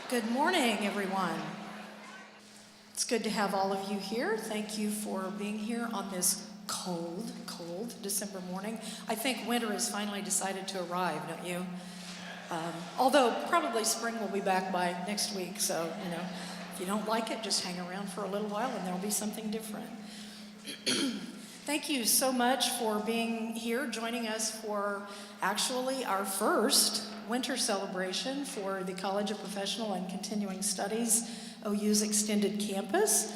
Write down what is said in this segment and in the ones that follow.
Good morning, everyone. It's good to have all of you here. Thank you for being here on this cold December morning. I think winter has finally decided to arrive, don't you? Although probably spring will be back by next week, so, if you don't like it, just hang around for a little while and there'll be something different. Thank you so much for being here, joining us for actually our first winter celebration for the College of Professional and Continuing Studies, OU's Extended Campus.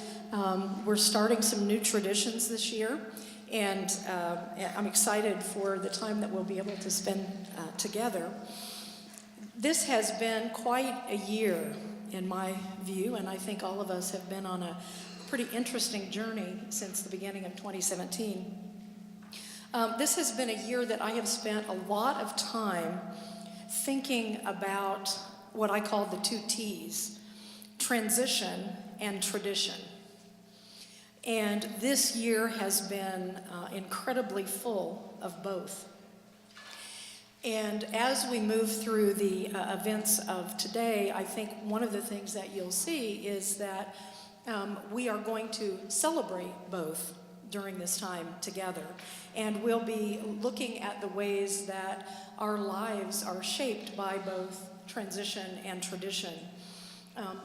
We're starting some new traditions this year, and I'm excited for the time that we'll be able to spend together. This has been quite a year in my view, and I think all of us have been on a pretty interesting journey since the beginning of 2017. This has been a year that I have spent a lot of time thinking about what I call the two T's, transition and tradition. And this year has been incredibly full of both. And as we move through the events of today, I think one of the things that you'll see is that we are going to celebrate both during this time together. And we'll be looking at the ways that our lives are shaped by both transition and tradition,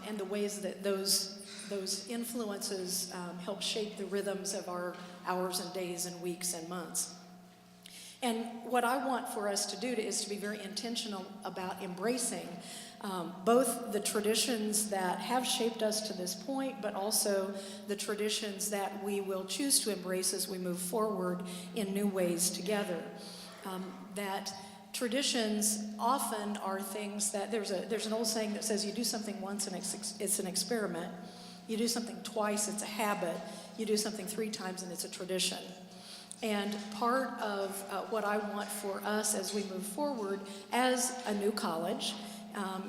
and the ways that those influences help shape the rhythms of our hours and days and weeks and months. And what I want for us to do is to be very intentional about embracing both the traditions that have shaped us to this point, but also the traditions that we will choose to embrace as we move forward in new ways together. That traditions often are things that there's an old saying that says you do something once and it's an experiment. You do something twice, it's a habit. You do something 3 times and it's a tradition. And part of what I want for us as we move forward as a new college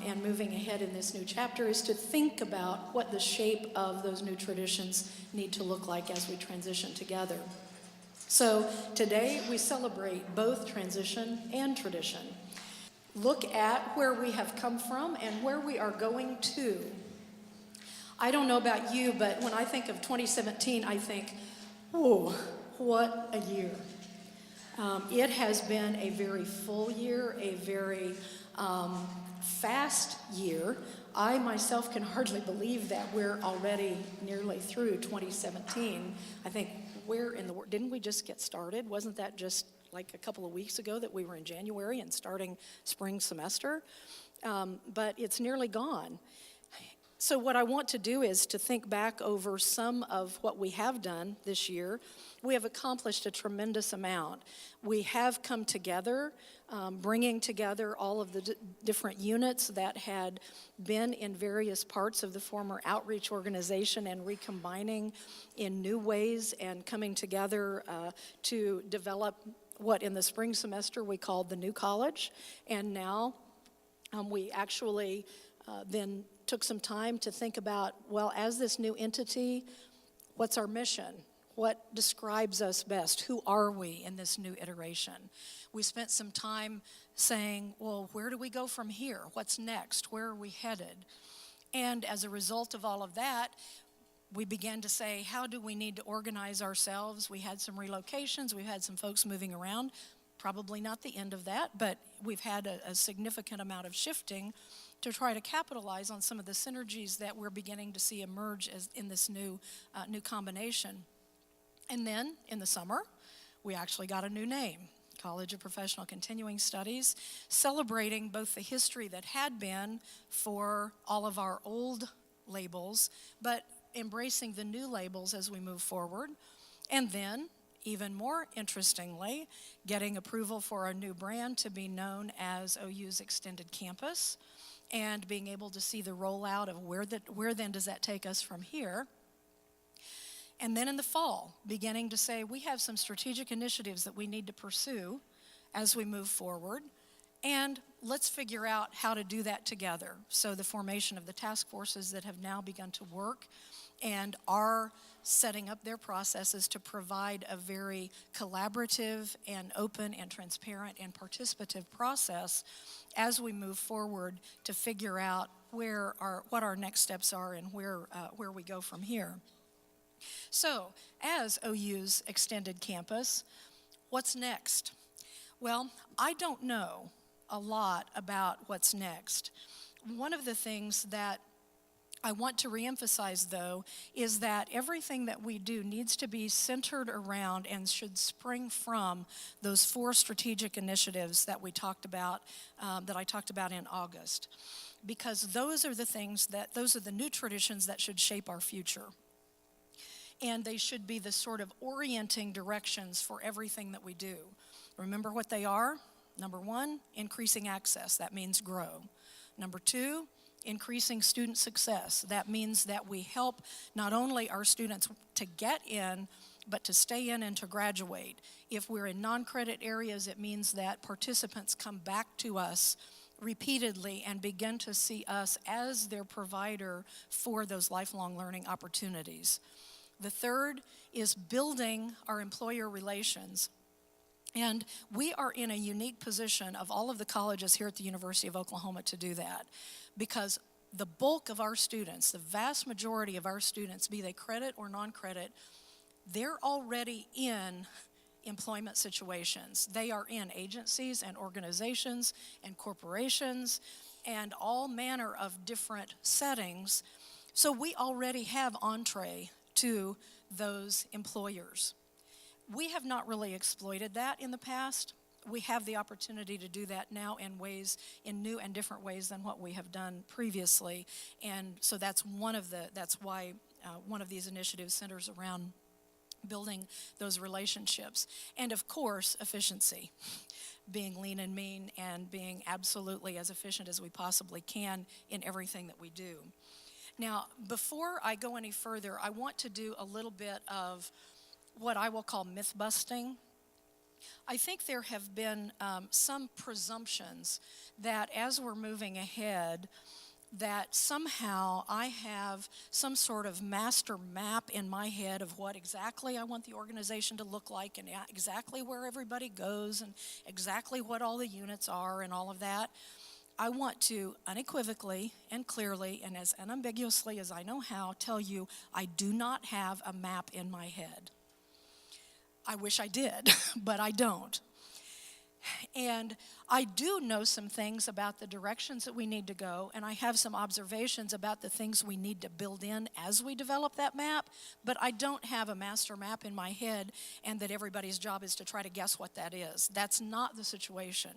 and moving ahead in this new chapter is to think about what the shape of those new traditions need to look like as we transition together. So today we celebrate both transition and tradition. Look at where we have come from and where we are going to. I don't know about you, but when I think of 2017, I think, oh, what a year. It has been a very full year, a very fast year. I myself can hardly believe that we're already nearly through 2017. I think where in the world, didn't we just get started? Wasn't that just like a couple of weeks ago that we were in January and starting spring semester? But it's nearly gone. So what I want to do is to think back over some of what we have done this year. We have accomplished a tremendous amount. We have come together, bringing together all of the different units that had been in various parts of the former outreach organization and recombining in new ways and coming together to develop what in the spring semester we called the new college. And now we actually then took some time to think about, well, as this new entity, what's our mission? What describes us best? Who are we in this new iteration? We spent some time saying, well, where do we go from here? What's next? Where are we headed? And as a result of all of that, we began to say, how do we need to organize ourselves? We had some relocations. We had some folks moving around. Probably not the end of that, but we've had a significant amount of shifting to try to capitalize on some of the synergies that we're beginning to see emerge as in this new combination. And then in the summer, we actually got a new name, College of Professional Continuing Studies, celebrating both the history that had been for all of our old labels, but embracing the new labels as we move forward. And then, even more interestingly, getting approval for a new brand to be known as OU's Extended Campus, and being able to see the rollout of where then does that take us from here. And then in the fall, beginning to say we have some strategic initiatives that we need to pursue as we move forward, and let's figure out how to do that together. So the formation of the task forces that have now begun to work and are setting up their processes to provide a very collaborative and open and transparent and participative process as we move forward to figure out what our next steps are and where we go from here. So, as OU's extended campus, what's next? Well, I don't know a lot about what's next. One of the things that I want to reemphasize, though, is that everything that we do needs to be centered around and should spring from those 4 strategic initiatives that we talked about, that I talked about in August. Because those are the new traditions that should shape our future. And they should be the sort of orienting directions for everything that we do. Remember what they are? Number 1, increasing access. That means grow. Number 2, increasing student success. That means that we help not only our students to get in, but to stay in and to graduate. If we're in non-credit areas, it means that participants come back to us repeatedly and begin to see us as their provider for those lifelong learning opportunities. The third is building our employer relations. And we are in a unique position of all of the colleges here at the University of Oklahoma to do that, because the bulk of our students, the vast majority of our students, be they credit or non-credit, they're already in employment situations. They are in agencies and organizations and corporations and all manner of different settings. So we already have entree to those employers. We have not really exploited that in the past. We have the opportunity to do that now in new and different ways than what we have done previously. And so that's why one of these initiatives centers around building those relationships. And of course, efficiency, being lean and mean and being absolutely as efficient as we possibly can in everything that we do. Now, before I go any further, I want to do a little bit of what I will call myth busting. I think there have been some presumptions that as we're moving ahead, that somehow I have some sort of master map in my head of what exactly I want the organization to look like and exactly where everybody goes and exactly what all the units are and all of that. I want to unequivocally and clearly and as unambiguously as I know how tell you I do not have a map in my head. I wish I did, but I don't. And I do know some things about the directions that we need to go, and I have some observations about the things we need to build in as we develop that map, but I don't have a master map in my head and that everybody's job is to try to guess what that is. That's not the situation.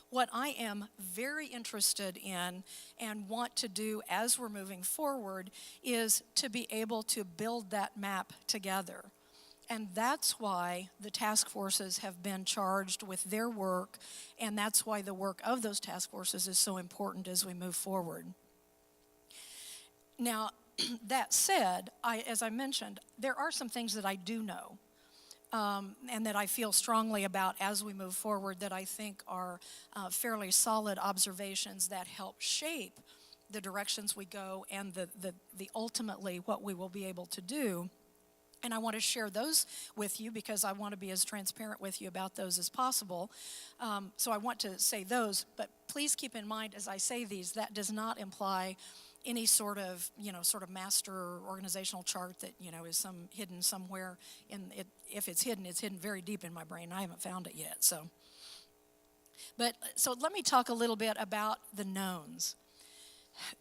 What I am very interested in and want to do as we're moving forward is to be able to build that map together. And that's why the task forces have been charged with their work, and that's why the work of those task forces is so important as we move forward. Now, that said, as I mentioned, there are some things that I do know and that I feel strongly about as we move forward that I think are fairly solid observations that help shape the directions we go and the ultimately what we will be able to do. And I want to share those with you because I want to be as transparent with you about those as possible. So I want to say those, but please keep in mind as I say these, that does not imply any sort of master organizational chart that, is hidden somewhere in it. If it's hidden very deep in my brain. I haven't found it yet. So let me talk a little bit about the knowns.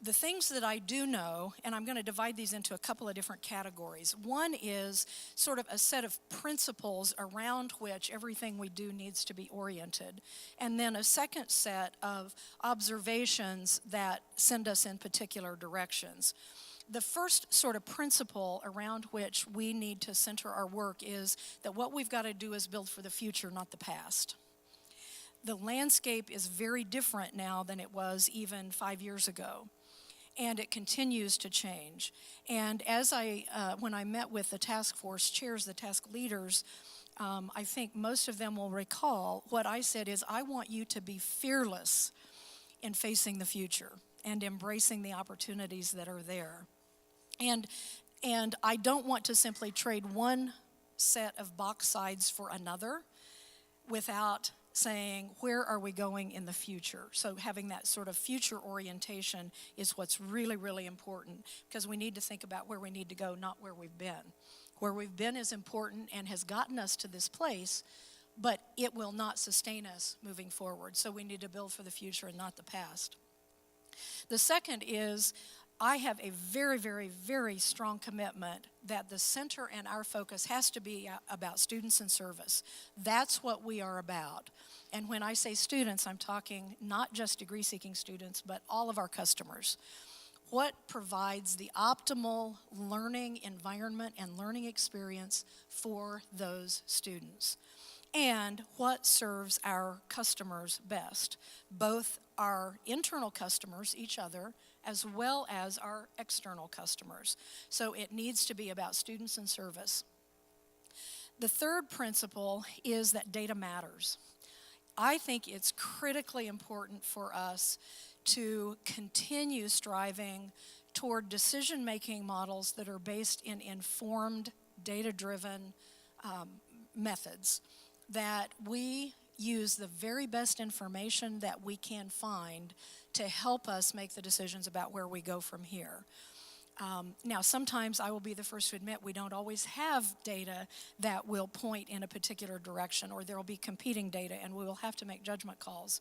The things that I do know, and I'm going to divide these into a couple of different categories. One is sort of a set of principles around which everything we do needs to be oriented. And then a second set of observations that send us in particular directions. The first sort of principle around which we need to center our work is that what we've got to do is build for the future, not the past. The landscape is very different now than it was even 5 years ago, and it continues to change. And as when I met with the task force chairs, the task leaders, I think most of them will recall what I said is, I want you to be fearless in facing the future and embracing the opportunities that are there. And, and I don't want to simply trade one set of box sides for another without saying, where are we going in the future? So having that sort of future orientation is what's really, really important, because we need to think about where we need to go, not where we've been. Where we've been is important and has gotten us to this place, but it will not sustain us moving forward. So we need to build for the future and not the past. The second is, I have a very, very, very strong commitment that the center and our focus has to be about students and service. That's what we are about. And when I say students, I'm talking not just degree-seeking students, but all of our customers. What provides the optimal learning environment and learning experience for those students? And what serves our customers best, both our internal customers, each other, as well as our external customers. So it needs to be about students and service. The third principle is that data matters. I think it's critically important for us to continue striving toward decision-making models that are based in informed, data-driven methods, that we use the very best information that we can find to help us make the decisions about where we go from here. Now, sometimes I will be the first to admit we don't always have data that will point in a particular direction, or there will be competing data and we will have to make judgment calls.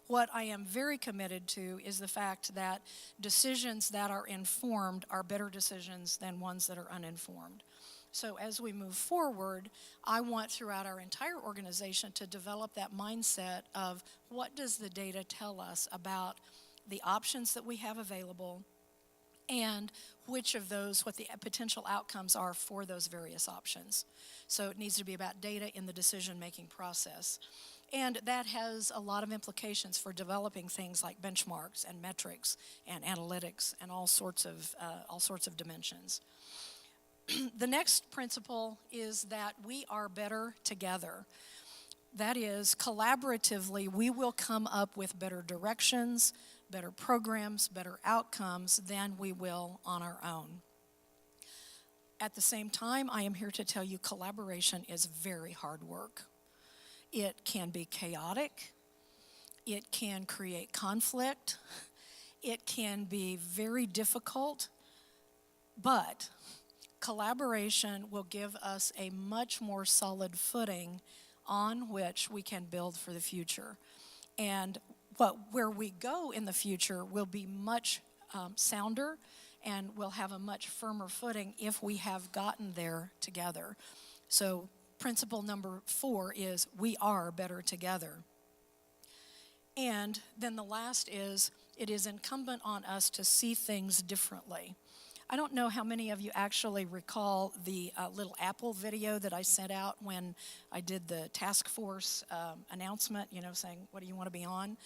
What I am very committed to is the fact that decisions that are informed are better decisions than ones that are uninformed. So as we move forward, I want throughout our entire organization to develop that mindset of what does the data tell us about the options that we have available, and which of those, what the potential outcomes are for those various options. So it needs to be about data in the decision-making process. And that has a lot of implications for developing things like benchmarks and metrics and analytics and all sorts of dimensions. The next principle is that we are better together. That is, collaboratively, we will come up with better directions, better programs, better outcomes than we will on our own. At the same time, I am here to tell you collaboration is very hard work. It can be chaotic. It can create conflict. It can be very difficult, but collaboration will give us a much more solid footing on which we can build for the future. And where we go in the future will be much sounder, and we'll have a much firmer footing if we have gotten there together. So principle number 4 is we are better together. And then the last is, it is incumbent on us to see things differently. I don't know how many of you actually recall the little Apple video that I sent out when I did the task force announcement, saying, what do you want to be on?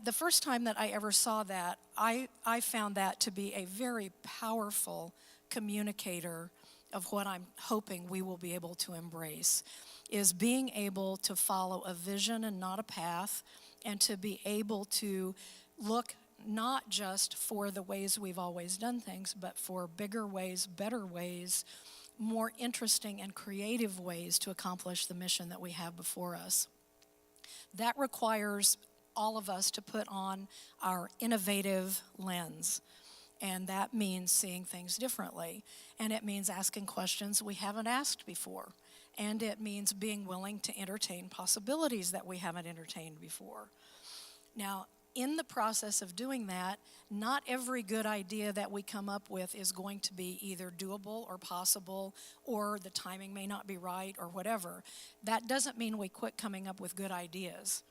The first time that I ever saw that, I found that to be a very powerful communicator of what I'm hoping we will be able to embrace, is being able to follow a vision and not a path, and to be able to look not just for the ways we've always done things, but for bigger ways, better ways, more interesting and creative ways to accomplish the mission that we have before us. That requires all of us to put on our innovative lens. And that means seeing things differently. And it means asking questions we haven't asked before. And it means being willing to entertain possibilities that we haven't entertained before. Now, in the process of doing that, not every good idea that we come up with is going to be either doable or possible, or the timing may not be right or whatever. That doesn't mean we quit coming up with good ideas.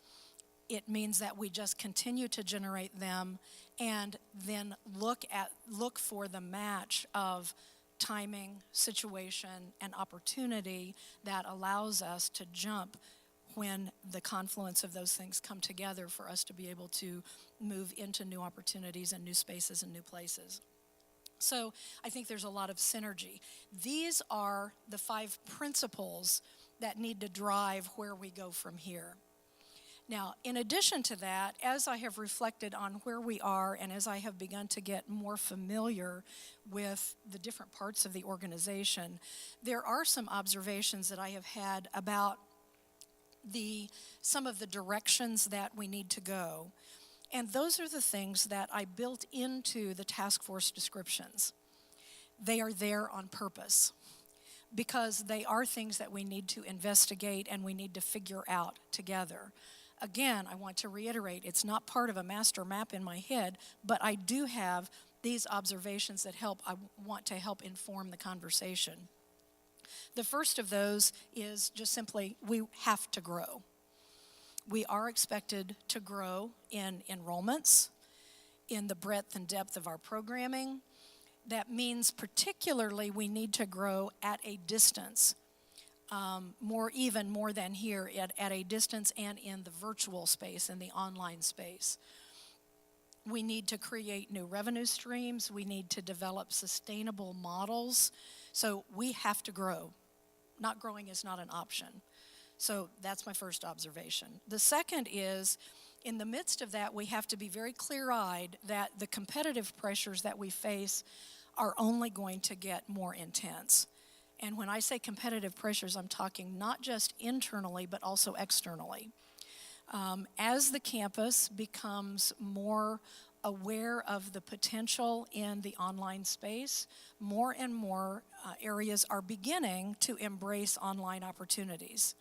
It means that we just continue to generate them and then look for the match of timing, situation, and opportunity that allows us to jump when the confluence of those things come together for us to be able to move into new opportunities and new spaces and new places. So I think there's a lot of synergy. These are the 5 principles that need to drive where we go from here. Now, in addition to that, as I have reflected on where we are and as I have begun to get more familiar with the different parts of the organization, there are some observations that I have had about some of the directions that we need to go. And those are the things that I built into the task force descriptions. They are there on purpose because they are things that we need to investigate and we need to figure out together. Again, I want to reiterate, it's not part of a master map in my head, but I do have these observations that I want to help inform the conversation. The first of those is just simply, we have to grow. We are expected to grow in enrollments, in the breadth and depth of our programming. That means particularly we need to grow at a distance. More than here, at a distance and in the virtual space, in the online space. We need to create new revenue streams. We need to develop sustainable models. So we have to grow. Not growing is not an option. So that's my first observation. The second is, in the midst of that, we have to be very clear-eyed that the competitive pressures that we face are only going to get more intense. And when I say competitive pressures, I'm talking not just internally, but also externally. As the campus becomes more aware of the potential in the online space, more and more areas are beginning to embrace online opportunities.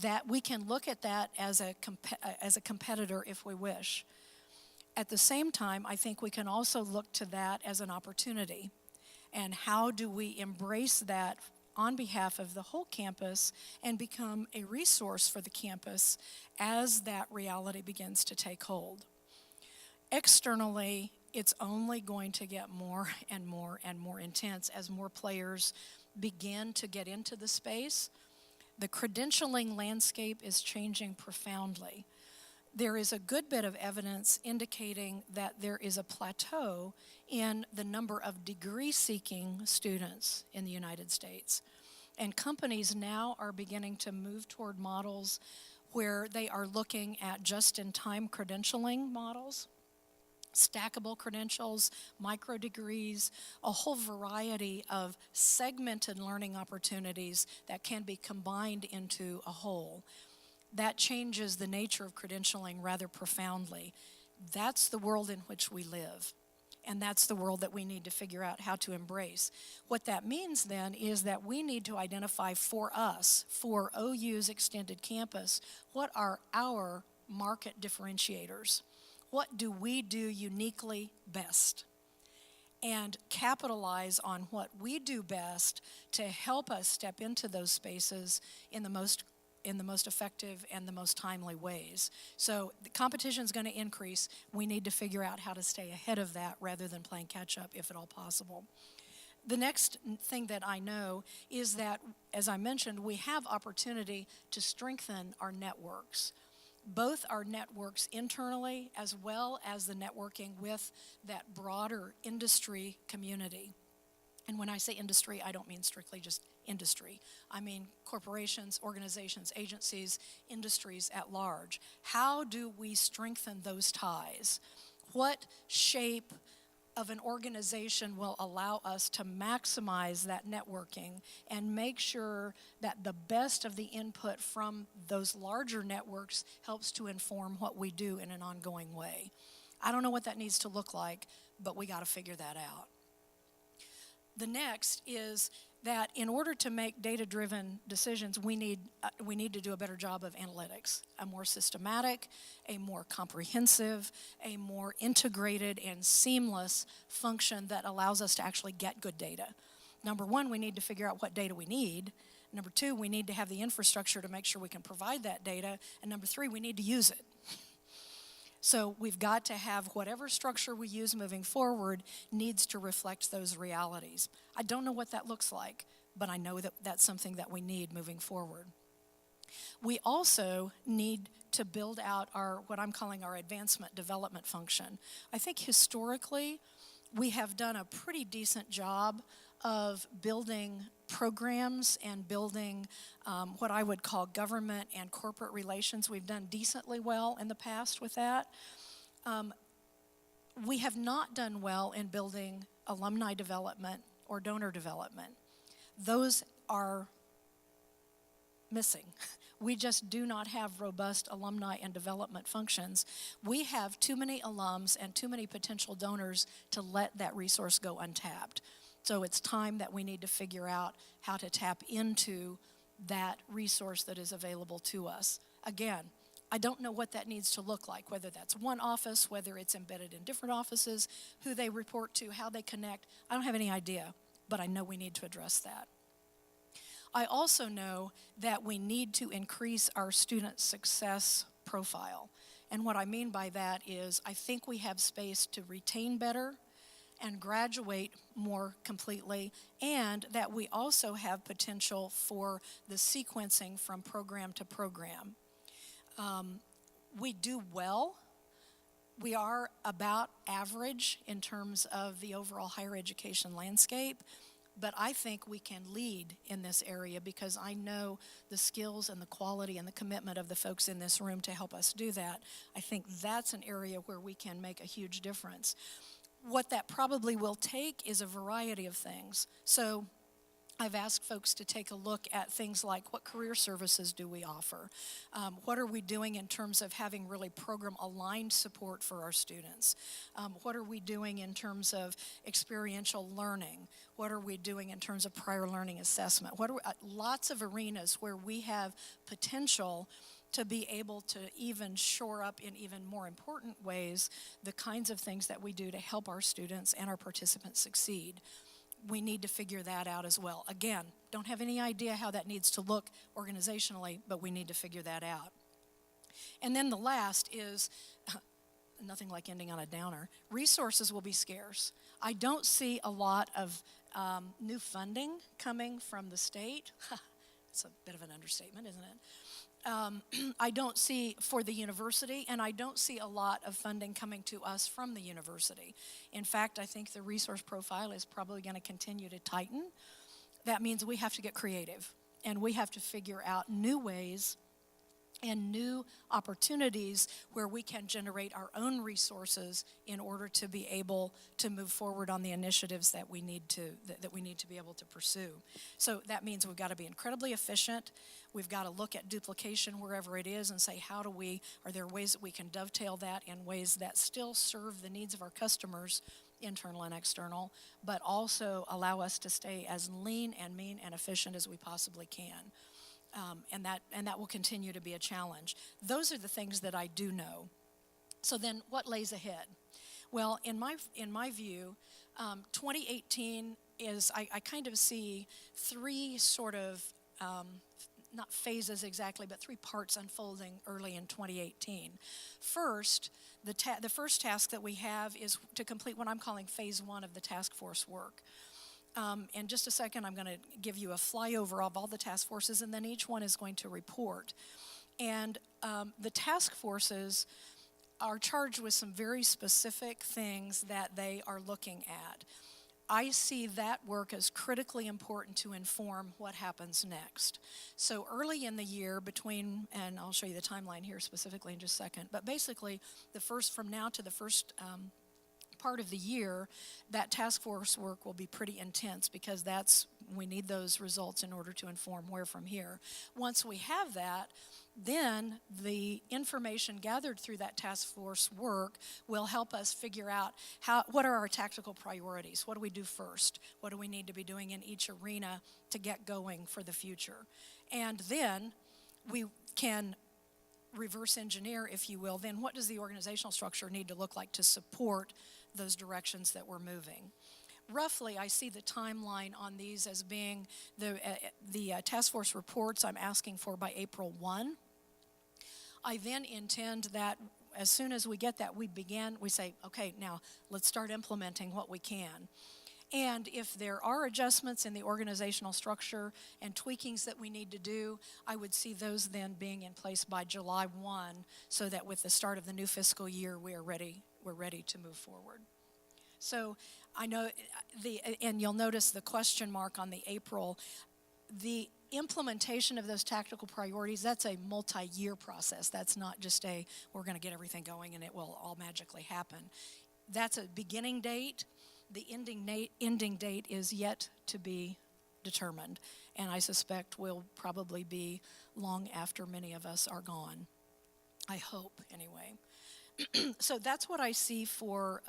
That we can look at that as a competitor if we wish. At the same time, I think we can also look to that as an opportunity. And how do we embrace that on behalf of the whole campus and become a resource for the campus as that reality begins to take hold? Externally, it's only going to get more and more and more intense as more players begin to get into the space. The credentialing landscape is changing profoundly. There is a good bit of evidence indicating that there is a plateau in the number of degree-seeking students in the United States. And companies now are beginning to move toward models where they are looking at just-in-time credentialing models, stackable credentials, micro degrees, a whole variety of segmented learning opportunities that can be combined into a whole. That changes the nature of credentialing rather profoundly. That's the world in which we live. And that's the world that we need to figure out how to embrace. What that means then is that we need to identify for us, for OU's extended campus, what are our market differentiators? What do we do uniquely best? And capitalize on what we do best to help us step into those spaces in the most effective and the most timely ways. So the competition is going to increase. We need to figure out how to stay ahead of that rather than playing catch up if at all possible. The next thing that I know is that, as I mentioned, we have opportunity to strengthen our networks. Both our networks internally as well as the networking with that broader industry community. And when I say industry, I don't mean strictly just industry. I mean corporations, organizations, agencies, industries at large. How do we strengthen those ties? What shape of an organization will allow us to maximize that networking and make sure that the best of the input from those larger networks helps to inform what we do in an ongoing way? I don't know what that needs to look like, but we got to figure that out. The next is that in order to make data-driven decisions, we need to do a better job of analytics, a more systematic, a more comprehensive, a more integrated and seamless function that allows us to actually get good data. Number one, we need to figure out what data we need. Number two, we need to have the infrastructure to make sure we can provide that data. And number three, we need to use it. So we've got to have whatever structure we use moving forward needs to reflect those realities. I don't know what that looks like, but I know that that's something that we need moving forward. We also need to build out what I'm calling our advancement development function. I think historically we have done a pretty decent job of building programs and building what I would call government and corporate relations. We've done decently well in the past with that. We have not done well in building alumni development or donor development. Those are missing. We just do not have robust alumni and development functions. We have too many alums and too many potential donors to let that resource go untapped. So it's time that we need to figure out how to tap into that resource that is available to us. Again, I don't know what that needs to look like, whether that's one office, whether it's embedded in different offices, who they report to, how they connect. I don't have any idea, but I know we need to address that. I also know that we need to increase our student success profile. And what I mean by that is I think we have space to retain better and graduate more completely, and that we also have potential for the sequencing from program to program. We do well. We are about average in terms of the overall higher education landscape, but I think we can lead in this area because I know the skills and the quality and the commitment of the folks in this room to help us do that. I think that's an area where we can make a huge difference. What that probably will take is a variety of things. So I've asked folks to take a look at things like what career services do we offer? What are we doing in terms of having really program-aligned support for our students? What are we doing in terms of experiential learning? What are we doing in terms of prior learning assessment? Lots of arenas where we have potential to be able to even shore up in even more important ways the kinds of things that we do to help our students and our participants succeed. We need to figure that out as well. Again, don't have any idea how that needs to look organizationally, but we need to figure that out. And then the last is, nothing like ending on a downer, resources will be scarce. I don't see a lot of new funding coming from the state. It's a bit of an understatement, isn't it? I don't see for the university, and I don't see a lot of funding coming to us from the university. In fact, I think the resource profile is probably going to continue to tighten. That means we have to get creative, and we have to figure out new ways and new opportunities where we can generate our own resources in order to be able to move forward on the initiatives that we need to be able to pursue. So that means we've got to be incredibly efficient. We've got to look at duplication wherever it is and say, are there ways that we can dovetail that in ways that still serve the needs of our customers, internal and external, but also allow us to stay as lean and mean and efficient as we possibly can. And that will continue to be a challenge. Those are the things that I do know. So then what lays ahead? Well, in my view, 2018 is, I kind of see three sort of, not phases exactly, but three parts unfolding early in 2018. First, the first task that we have is to complete what I'm calling phase one of the task force work. In just a second, I'm going to give you a flyover of all the task forces, and then each one is going to report. And the task forces are charged with some very specific things that they are looking at. I see that work as critically important to inform what happens next. So early in the year and I'll show you the timeline here specifically in just a second, but basically from now to the first part of the year, that task force work will be pretty intense because we need those results in order to inform where from here. Once we have that, then the information gathered through that task force work will help us figure out what are our tactical priorities? What do we do first? What do we need to be doing in each arena to get going for the future? And then we can reverse engineer, if you will, then what does the organizational structure need to look like to support those directions that we're moving? Roughly, I see the timeline on these as being the task force reports I'm asking for by April 1. I then intend that as soon as we get that, we say, okay, now let's start implementing what we can. And if there are adjustments in the organizational structure and tweakings that we need to do, I would see those then being in place by July 1 so that with the start of the new fiscal year, we're ready to move forward. So I know and you'll notice the question mark on the April. The implementation of those tactical priorities, that's a multi-year process. That's not just we're going to get everything going and it will all magically happen. That's a beginning date. The ending date is yet to be determined, and I suspect will probably be long after many of us are gone. I hope, anyway. So that's what I see for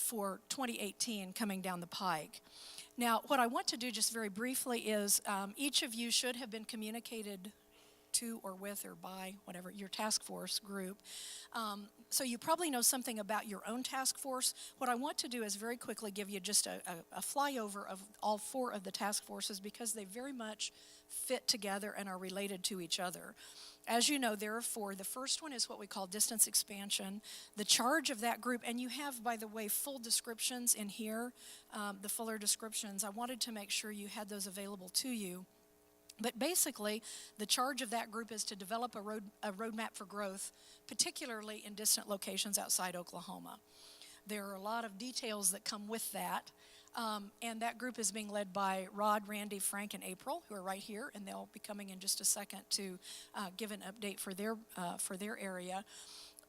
2018 coming down the pike. Now, what I want to do just very briefly is each of you should have been communicated to or with or by, whatever, your task force group. So you probably know something about your own task force. What I want to do is very quickly give you just a flyover of all 4 of the task forces because they very much fit together and are related to each other. As you know, there are 4. The first one is what we call distance expansion. The charge of that group, and you have, by the way, full descriptions in here, the fuller descriptions. I wanted to make sure you had those available to you. But basically, the charge of that group is to develop a roadmap for growth, particularly in distant locations outside Oklahoma. There are a lot of details that come with that. And that group is being led by Rod, Randy, Frank, and April, who are right here, and they'll be coming in just a second to give an update for their area.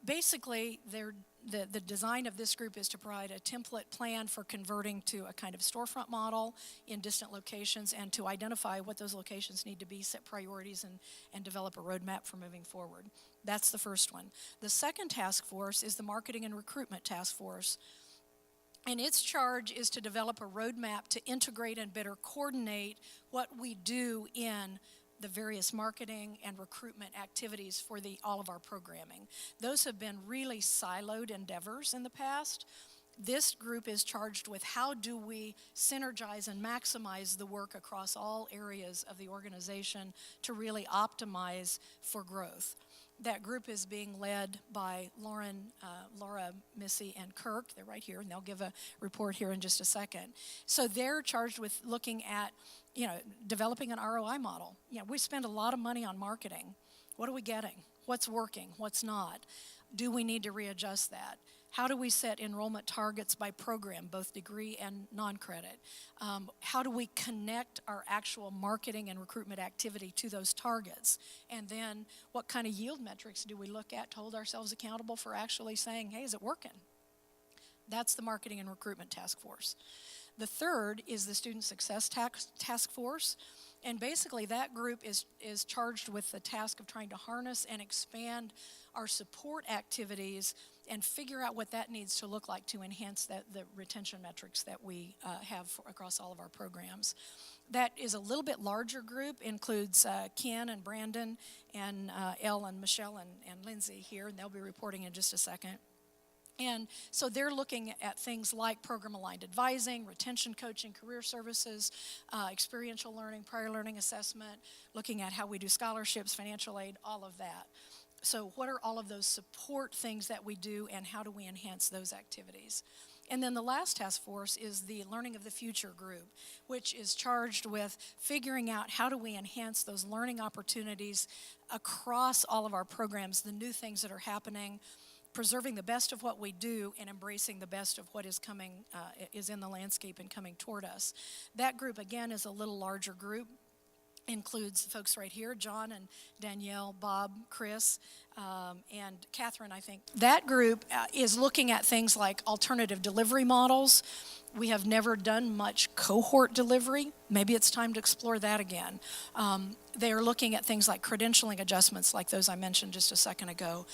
Basically, the design of this group is to provide a template plan for converting to a kind of storefront model in distant locations and to identify what those locations need to be, set priorities, and develop a roadmap for moving forward. That's the first one. The second task force is the Marketing and Recruitment Task Force. And its charge is to develop a roadmap to integrate and better coordinate what we do in the various marketing and recruitment activities for all of our programming. Those have been really siloed endeavors in the past. This group is charged with how do we synergize and maximize the work across all areas of the organization to really optimize for growth. That group is being led by Laura, Missy, and Kirk. They're right here, and they'll give a report here in just a second. So they're charged with looking at, developing an ROI model. We spend a lot of money on marketing. What are we getting? What's working? What's not? Do we need to readjust that? How do we set enrollment targets by program, both degree and non-credit? How do we connect our actual marketing and recruitment activity to those targets? And then what kind of yield metrics do we look at to hold ourselves accountable for actually saying, hey, is it working? That's the Marketing and Recruitment Task Force. The third is the Student Success Task Force. And basically that group is charged with the task of trying to harness and expand our support activities and figure out what that needs to look like to enhance the retention metrics that we have across all of our programs. That is a little bit larger group, includes Ken and Brandon and Elle and Michelle and Lindsay here, and they'll be reporting in just a second. And so they're looking at things like program-aligned advising, retention coaching, career services, experiential learning, prior learning assessment, looking at how we do scholarships, financial aid, all of that. So what are all of those support things that we do, and how do we enhance those activities? And then the last task force is the Learning of the Future group, which is charged with figuring out how do we enhance those learning opportunities across all of our programs, the new things that are happening, preserving the best of what we do and embracing the best of what is coming, is in the landscape and coming toward us. That group, again, is a little larger group. Includes folks right here, John and Danielle, Bob, Chris, and Catherine, I think. That group is looking at things like alternative delivery models. We have never done much cohort delivery. Maybe it's time to explore that again. They are looking at things like credentialing adjustments like those I mentioned just a second ago.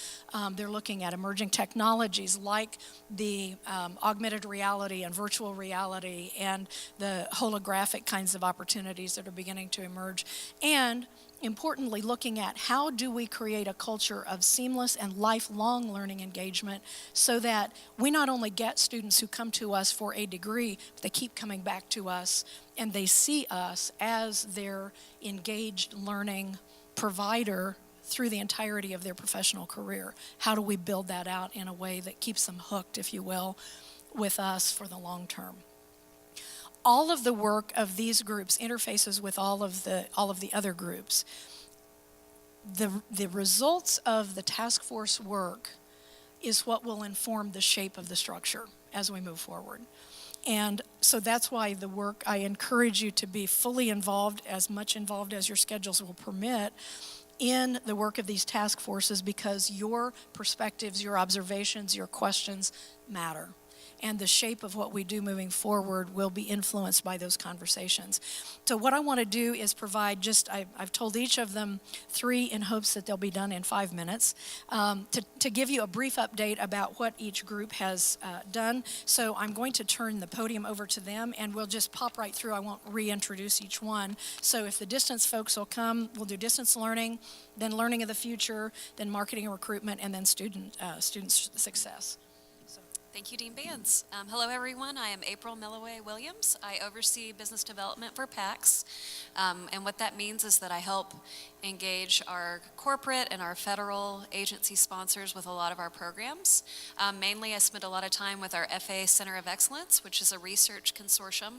They're looking at emerging technologies like the augmented reality and virtual reality and the holographic kinds of opportunities that are beginning to emerge. And importantly, looking at how do we create a culture of seamless and lifelong learning engagement so that we not only get students who come to us for a degree, but they keep coming back to us and they see us as their engaged learning provider through the entirety of their professional career. How do we build that out in a way that keeps them hooked, if you will, with us for the long term? All of the work of these groups interfaces with all of the other groups. The results of the task force work is what will inform the shape of the structure. as we move forward. And so that's why the work, I encourage you to be fully involved, as much involved as your schedules will permit, in the work of these task forces, because your perspectives, your observations, your questions matter. And the shape of what we do moving forward will be influenced by those conversations. So what I want to do is provide I've told each of them 3 in hopes that they'll be done in 5 minutes, to give you a brief update about what each group has done. So I'm going to turn the podium over to them, and we'll just pop right through. I won't reintroduce each one. So if the distance folks will come, we'll do distance learning, then learning of the future, then marketing and recruitment, and then student success. Thank you, Dean Bands. Hello, everyone. I am April Milloway Williams. I oversee business development for PAX. And what that means is that I help engage our corporate and our federal agency sponsors with a lot of our programs. Mainly, I spend a lot of time with our FAA Center of Excellence, which is a research consortium,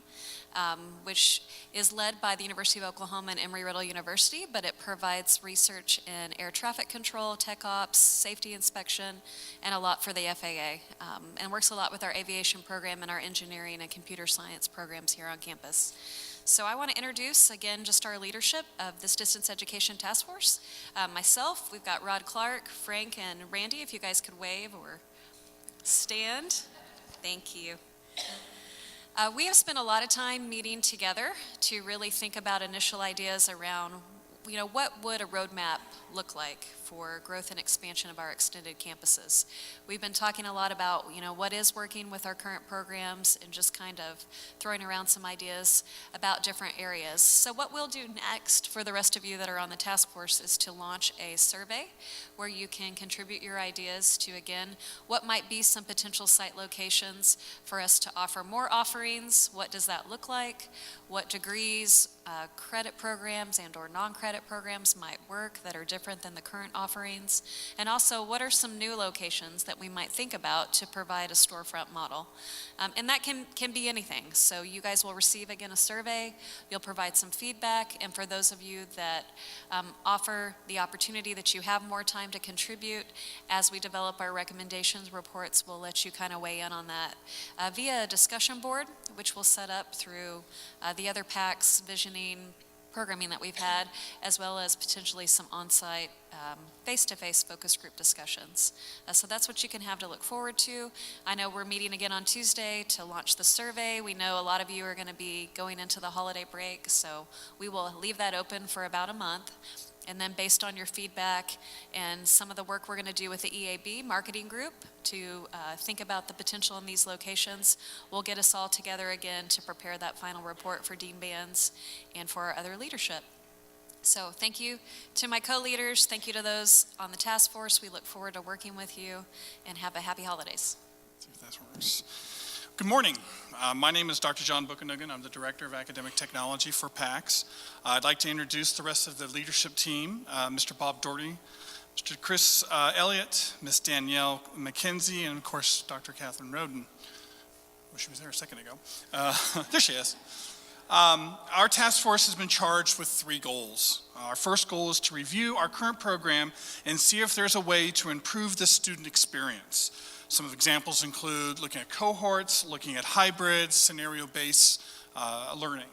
which is led by the University of Oklahoma and Embry-Riddle University, but it provides research in air traffic control, tech ops, safety inspection, and a lot for the FAA. And works a lot with our aviation program and our engineering and computer science programs here on campus. So I want to introduce, again, just our leadership of this Distance Education Task Force. Myself, we've got Rod Clark, Frank, and Randy, if you guys could wave or stand. Thank you. We have spent a lot of time meeting together to really think about initial ideas around, what would a roadmap look like for growth and expansion of our extended campuses. We've been talking a lot about, what is working with our current programs and just kind of throwing around some ideas about different areas. So what we'll do next for the rest of you that are on the task force is to launch a survey where you can contribute your ideas to, again, what might be some potential site locations for us to offer more offerings. What does that look like? What degrees, credit programs and or non-credit programs might work that are different than the current offerings, and also what are some new locations that we might think about to provide a storefront model. And that can be anything. So you guys will receive, again, a survey, you'll provide some feedback, and for those of you that offer the opportunity that you have more time to contribute, as we develop our recommendations reports, we'll let you kind of weigh in on that via a discussion board, which we'll set up through the other PACs visioning programming that we've had, as well as potentially some on-site face-to-face focus group discussions. So that's what you can have to look forward to. I know we're meeting again on Tuesday to launch the survey. We know a lot of you are going to be going into the holiday break, so we will leave that open for about a month. And then based on your feedback and some of the work we're going to do with the EAB marketing group to think about the potential in these locations, we'll get us all together again to prepare that final report for Dean Bands and for our other leadership. So thank you to my co-leaders. Thank you to those on the task force. We look forward to working with you, and have a happy holidays. Let's see if that works. Good morning. My name is Dr. John Buchanugan. I'm the Director of Academic Technology for PACS. I'd like to introduce the rest of the leadership team, Mr. Bob Doherty, Mr. Chris Elliott, Ms. Danielle McKenzie, and of course, Dr. Catherine Roden. Well, she was there a second ago. There she is. Our task force has been charged with 3 goals. Our first goal is to review our current program and see if there's a way to improve the student experience. Some of the examples include looking at cohorts, looking at hybrids, scenario-based learning.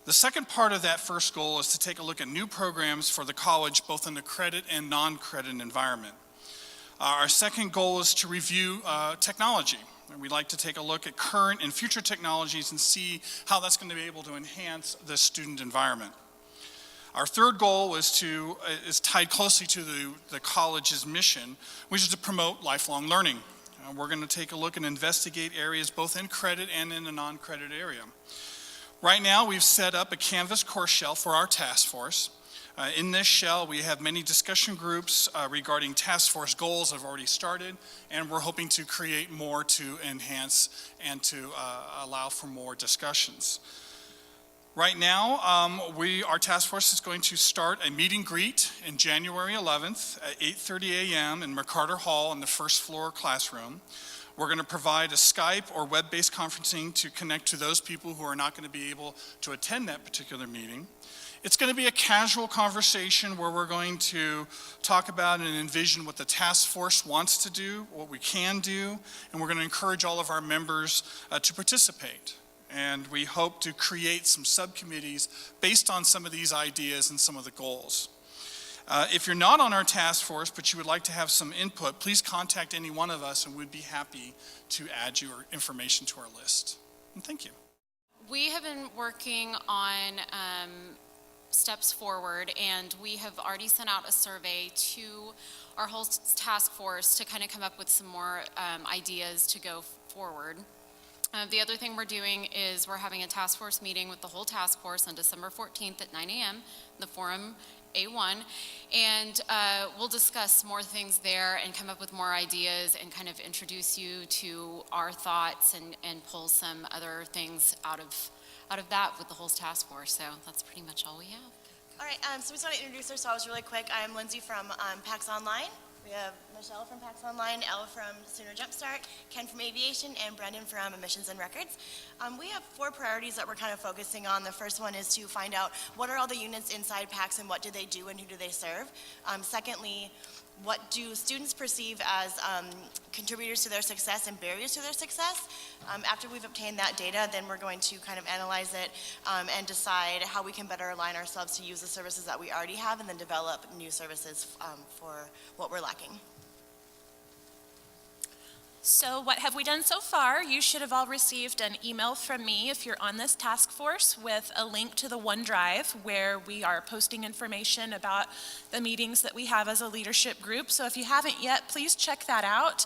The second part of that first goal is to take a look at new programs for the college, both in the credit and non-credit environment. Our second goal is to review technology. We'd like to take a look at current and future technologies and see how that's going to be able to enhance the student environment. Our third goal is tied closely to the college's mission, which is to promote lifelong learning. We're going to take a look and investigate areas both in credit and in the non-credit area. Right now, we've set up a Canvas course shell for our task force. In this shell, we have many discussion groups regarding task force goals that have already started, and we're hoping to create more to enhance and to allow for more discussions. Right now, our task force is going to start a meet and greet in January 11th at 8:30 a.m. in McCarter Hall in the first floor classroom. We're going to provide a Skype or web-based conferencing to connect to those people who are not going to be able to attend that particular meeting. It's going to be a casual conversation where we're going to talk about and envision what the task force wants to do, what we can do, and we're going to encourage all of our members to participate. And we hope to create some subcommittees based on some of these ideas and some of the goals. If you're not on our task force, but you would like to have some input, please contact any one of us and we'd be happy to add your information to our list. And thank you. We have been working on steps forward, and we have already sent out a survey to our whole task force to kind of come up with some more ideas to go forward. The other thing we're doing is we're having a task force meeting with the whole task force on December 14th at 9 a.m. in the Forum A1, and we'll discuss more things there and come up with more ideas and kind of introduce you to our thoughts and pull some other things out of that with the whole task force. So that's pretty much all we have. All right, so we just want to introduce ourselves really quick. I'm Lindsay from PAX Online. We have Michelle from PAX Online, Ella from Sooner Jumpstart, Ken from Aviation, and Brendan from Emissions and Records. We have 4 priorities that we're kind of focusing on. The first one is to find out what are all the units inside PAX and what do they do and who do they serve. Secondly, what do students perceive as contributors to their success and barriers to their success? After we've obtained that data, then we're going to kind of analyze it and decide how we can better align ourselves to use the services that we already have and then develop new services for what we're lacking. So what have we done so far? You should have all received an email from me if you're on this task force with a link to the OneDrive where we are posting information about the meetings that we have as a leadership group. So if you haven't yet, please check that out.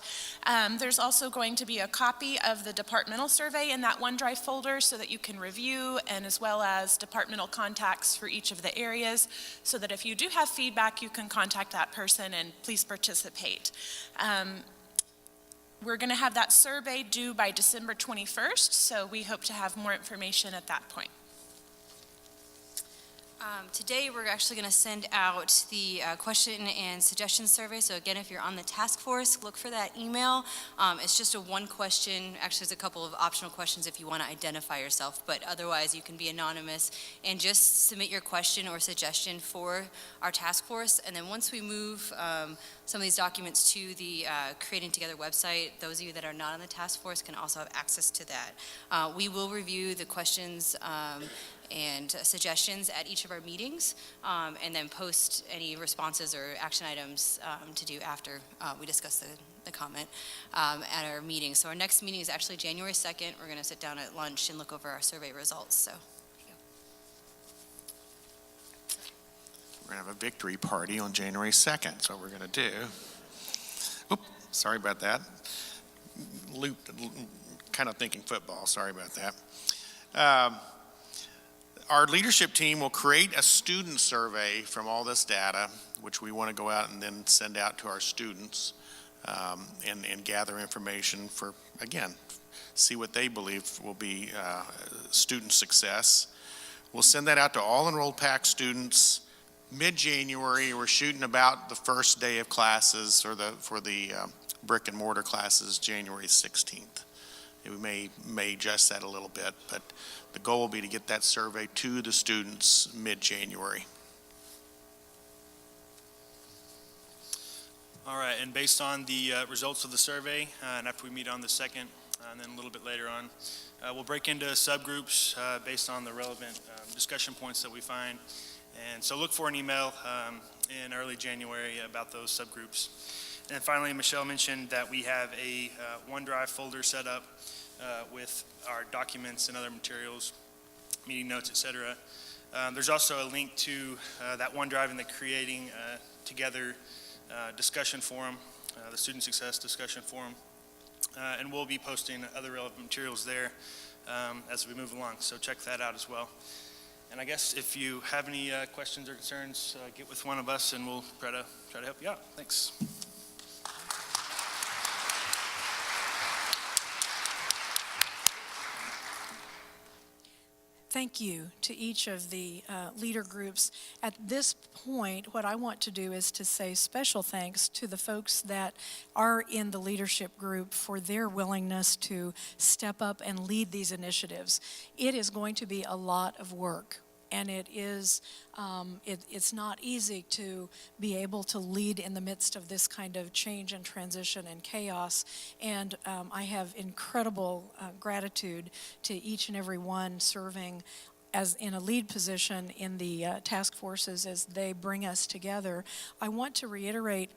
There's also going to be a copy of the departmental survey in that OneDrive folder so that you can review, and as well as departmental contacts for each of the areas, so that if you do have feedback, you can contact that person and please participate. We're going to have that survey due by December 21st, so we hope to have more information at that point. Today we're actually going to send out the question and suggestion survey. So again, if you're on the task force, look for that email. It's just a 1 question. Actually, there's a couple of optional questions if you want to identify yourself, but otherwise you can be anonymous and just submit your question or suggestion for our task force. And then once we move some of these documents to the Creating Together website, those of you that are not on the task force can also have access to that. We will review the questions and suggestions at each of our meetings, and then post any responses or action items to do after we discuss the comment at our meeting. So our next meeting is actually January 2nd. We're going to sit down at lunch and look over our survey results. So we're going to have a victory party on January 2nd. That's what we're going to do. Oop, sorry about that. Kind of thinking football. Sorry about that. Our leadership team will create a student survey from all this data, which we want to go out and then send out to our students and gather information for, again, see what they believe will be student success. We'll send that out to all enrolled PAC students mid-January. We're shooting about the first day of classes for the brick and mortar classes, January 16th. We may adjust that a little bit, but the goal will be to get that survey to the students mid-January. All right, and based on the results of the survey, and after we meet on the 2nd, and then a little bit later on, we'll break into subgroups based on the relevant discussion points that we find. And so look for an email in early January about those subgroups. And finally, Michelle mentioned that we have a OneDrive folder set up with our documents and other materials, meeting notes, etc. There's also a link to that OneDrive in the Creating Together discussion forum, the Student Success discussion forum. And we'll be posting other relevant materials there as we move along, so check that out as well. And I guess if you have any questions or concerns, get with one of us and we'll try to help you out. Thanks. Thank you to each of the leader groups. At this point, what I want to do is to say special thanks to the folks that are in the leadership group for their willingness to step up and lead these initiatives. It is going to be a lot of work. and it is, it's not easy to be able to lead in the midst of this kind of change and transition and chaos. And I have incredible gratitude to each and every one serving as in a lead position in the task forces as they bring us together. I want to reiterate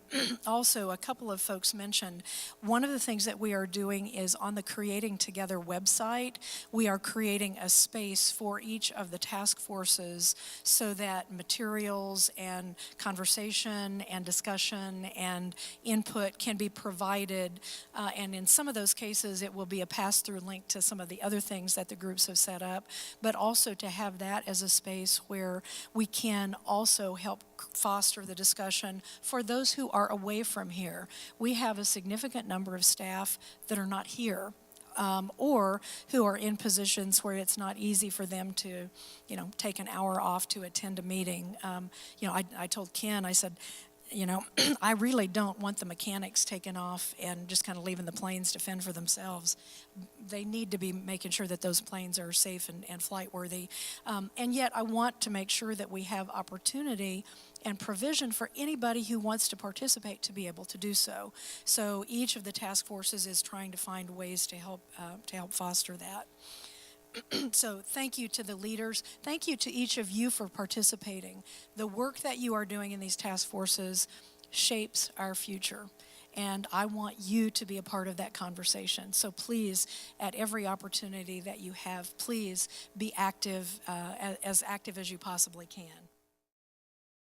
also, a couple of folks mentioned, one of the things that we are doing is on the Creating Together website, we are creating a space for each of the task forces so that materials and conversation and discussion and input can be provided. And in some of those cases, it will be a pass-through link to some of the other things that the groups have set up, but also to have that as a space where we can also help foster the discussion for those who are away from here. We have a significant number of staff that are not here. Or who are in positions where it's not easy for them to, take an hour off to attend a meeting. I told Ken, I said, I really don't want the mechanics taken off and just kind of leaving the planes to fend for themselves. They need to be making sure that those planes are safe and flight worthy. And yet I want to make sure that we have opportunity and provision for anybody who wants to participate to be able to do so. So each of the task forces is trying to find ways to help foster that. So thank you to the leaders. Thank you to each of you for participating. The work that you are doing in these task forces shapes our future. And I want you to be a part of that conversation. So please, at every opportunity that you have, please be active, as active as you possibly can.